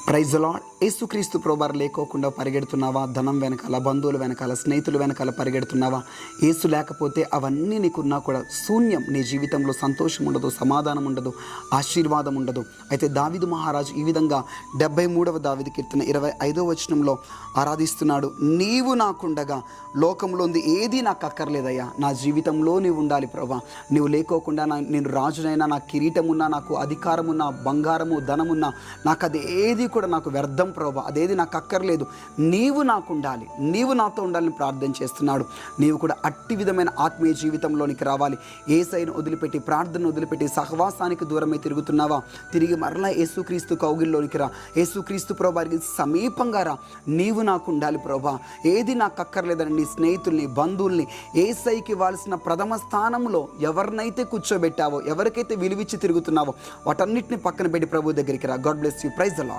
Praise the lord. యేసుక్రీస్తు ప్రభువారు లేకోకుండా పరిగెడుతున్నావా? ధనం వెనకాల, బంధువుల వెనకాల, స్నేహితుల వెనకాల పరిగెడుతున్నావా? యేసు లేకపోతే అవన్నీ నీకున్నా కూడా శూన్యం. నీ జీవితంలో సంతోషం ఉండదు, సమాధానం ఉండదు, ఆశీర్వాదం ఉండదు. అయితే దావీదు మహారాజు ఈ విధంగా 73వ దావీదు కీర్తన 25వ వచనంలో ఆరాధిస్తున్నాడు. నీవు నాకుండగా లోకంలోంది ఏది నాకు అక్కర్లేదయ్యా, నా జీవితంలో నీవు ఉండాలి ప్రభా. నీవు లేకోకుండా నేను రాజునైనా, నా కిరీటం ఉన్నా, నాకు అధికారం ఉన్నా, బంగారము ధనమున్నా, నాకు అది ఏది కూడా నాకు వ్యర్థం ప్రభా, అదేది నాకు అక్కర్లేదు. నీవు నాకు ఉండాలి, నీవు నాతో ఉండాలని ప్రార్థన చేస్తున్నాడు. నీవు కూడా అట్టి విధమైన ఆత్మీయ జీవితంలోనికి రావాలి. యేసయ్యను వదిలిపెట్టి, ప్రార్థనను వదిలిపెట్టి సహవాసానికి దూరమై తిరుగుతున్నావా? తిరిగి మరలా యేసుక్రీస్తు కౌగిల్లోనికి రా. యేసుక్రీస్తు ప్రభువారికి సమీపంగా రా. నీవు నాకు ఉండాలి ప్రభా, ఏది నాకు అక్కర్లేదని నీ స్నేహితుల్ని, బంధువుల్ని యేసయ్యకి ఇవ్వాల్సిన ప్రథమ స్థానంలో ఎవరినైతే కూర్చోబెట్టావో, ఎవరికైతే విలువిచ్చి తిరుగుతున్నావో వాటన్నిటిని పక్కన పెట్టి ప్రభు దగ్గరికి రా. God bless you. Praise the lord.